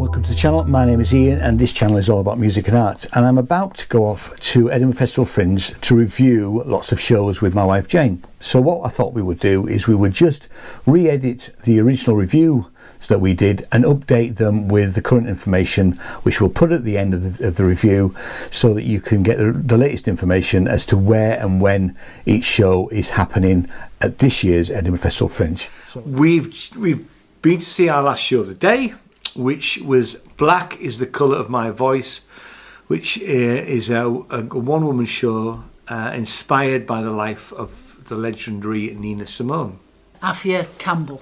welcome to the channel. My name is Ian and this channel is all about music and art, and I'm about to go off to Edinburgh Festival Fringe to review lots of shows with my wife Jane. So what I thought we would do is we would just re-edit the original review that we did and update them with the current information, which we'll put at the end of the review, so that you can get the latest information as to where and when each show is happening at this year's Edinburgh Festival Fringe. So we've been to see our last show of the day, which was Black is the Colour of My Voice, which is a one-woman show inspired by the life of the legendary Nina Simone. Apphia Campbell.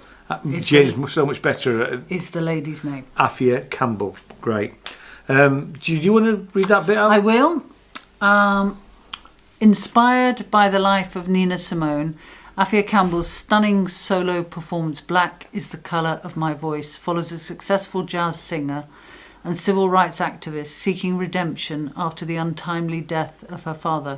Jane's so much better. Is the lady's name. Apphia Campbell. Great. Do you want to read that bit out? I will. Inspired by the life of Nina Simone, Apphia Campbell's stunning solo performance Black is the Colour of My Voice follows a successful jazz singer and civil rights activist seeking redemption after the untimely death of her father.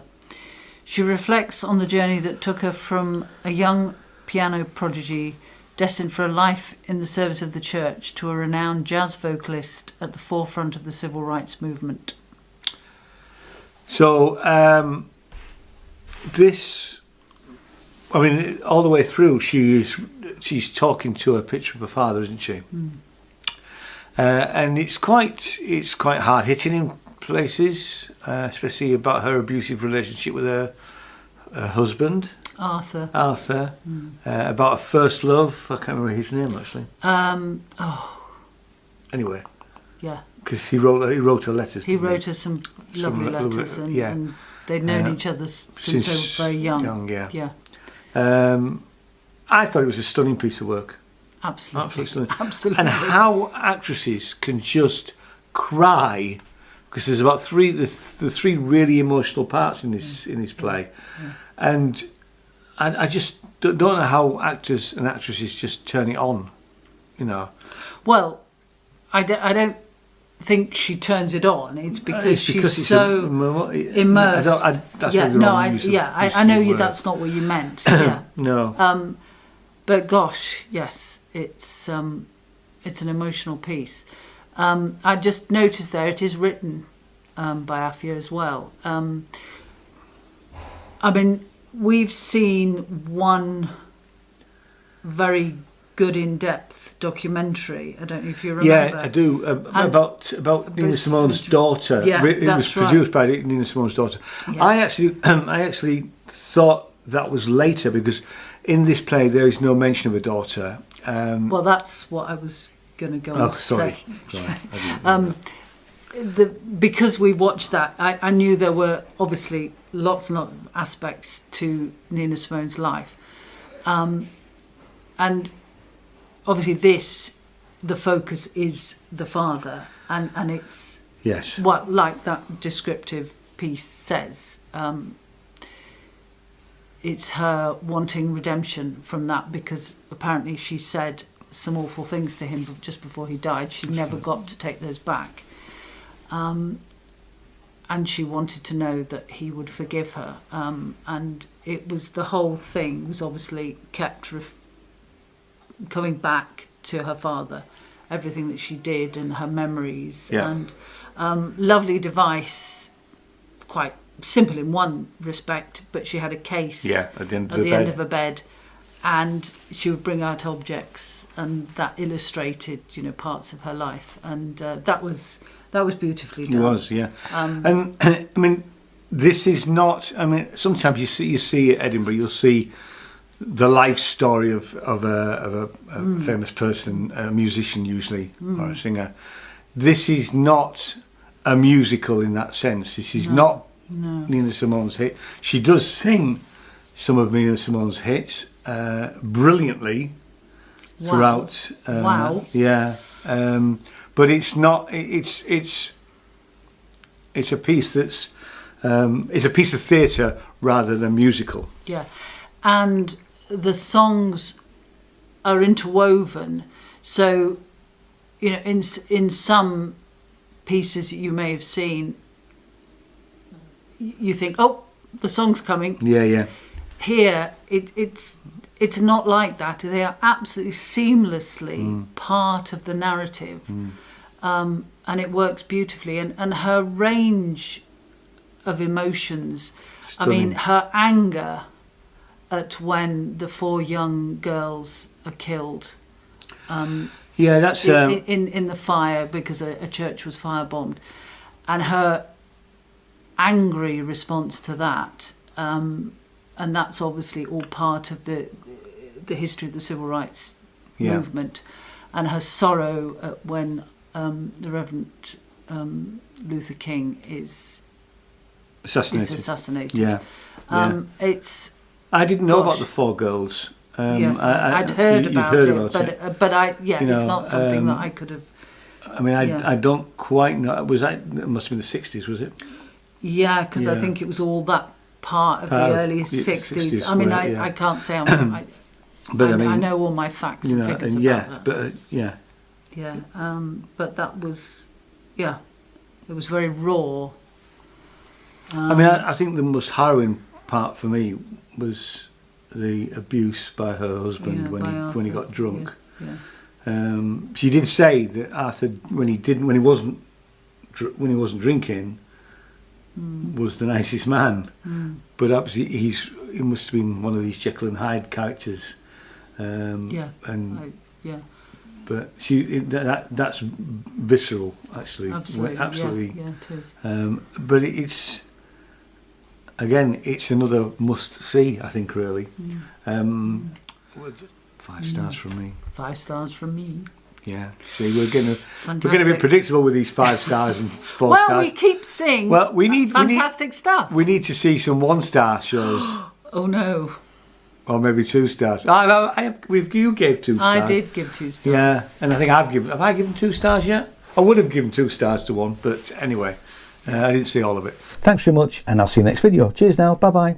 She reflects on the journey that took her from a young piano prodigy destined for a life in the service of the church to a renowned jazz vocalist at the forefront of the civil rights movement. So this, I mean, all the way through, she's talking to a picture of her father, isn't she? Mm. And it's quite hard hitting in places, especially about her abusive relationship with her husband, Arthur. Mm. About her first love. I can't remember his name actually. Anyway. Yeah. Because he wrote her letters. He wrote her some lovely letters, and they'd known each other since they were very young. Yeah. I thought it was a stunning piece of work. Absolutely stunning. Absolutely. And how actresses can just cry, because there's about there's three really emotional parts in this play, and I just don't know how actors and actresses just turn it on, you know. Well, I don't think she turns it on. It's because she's so immersed. I know that's not what you meant. Yeah. No. But gosh, yes, it's an emotional piece. I just noticed there it is written by Apphia as well. I mean, we've seen one very good in-depth documentary. I don't know if you remember. Yeah, I do. About Nina Simone's daughter. Yeah, it was produced by Nina Simone's daughter. Yeah. I actually thought that was later, because in this play there is no mention of a daughter. Well, that's what I was going to go on to say. Because we watched that, I knew there were obviously lots and lots of aspects to Nina Simone's life, and obviously the focus is the father, and it's what, like that descriptive piece says, it's her wanting redemption from that, because apparently she said some awful things to him just before he died. She never got to take those back. And she wanted to know that he would forgive her. And it was, the whole thing was obviously kept coming back to her father, everything that she did and her memories. Yeah. And lovely device, quite simple in one respect, but she had a case at the end of her bed, and she would bring out objects, and that illustrated, parts of her life, and that was beautifully done. It was, yeah. And I mean, this is not. I mean, sometimes you see at Edinburgh, you'll see the life story of a famous person, a musician usually, or a singer. This is not a musical in that sense. This is not Nina Simone's hit. She does sing some of Nina Simone's hits brilliantly throughout. Wow. Yeah. But it's not. It's a piece that's. It's a piece of theatre rather than musical. Yeah, and the songs are interwoven. So, in some pieces you may have seen, you think, oh, the song's coming. Yeah. Here, it's not like that. They are absolutely seamlessly part of the narrative. and it works beautifully. And her range of emotions, I mean, her anger at when the 4 young girls are killed. Yeah, that's in the fire because a church was firebombed, and her angry response to that, and that's obviously all part of the history of the civil rights movement, and her sorrow at when the Reverend Luther King is assassinated. Yeah, it's. I didn't know about the 4 girls. Yes, I'd heard about it, but it's not something that I could have. I mean, I don't quite know. It must have been the 60s, was it? Yeah, because I think it was all that part of the early 60s. I mean, I can't say but I know all my facts and figures about that. But but that it was very raw. I mean, I think the most harrowing part for me was the abuse by her husband when he got drunk. She did say that Arthur, when he wasn't drinking, was the nicest man, but obviously he must have been one of these Jekyll and Hyde characters. But that's visceral, actually. Absolutely. Yeah, it is. But it's another must see, I think, really. 5 stars from me. 5 stars from me. Yeah. See, we're gonna be predictable with these 5 stars and 4 stars. Well, we keep seeing. Well, we need fantastic stuff. We need to see some 1-star shows. Oh no. Or maybe 2 stars. You gave 2 stars. I did give 2 stars. Yeah, and I think have I given 2 stars yet? I would have given 2 stars to one, but anyway, I didn't see all of it. Thanks very much, and I'll see you next video. Cheers now. Bye bye.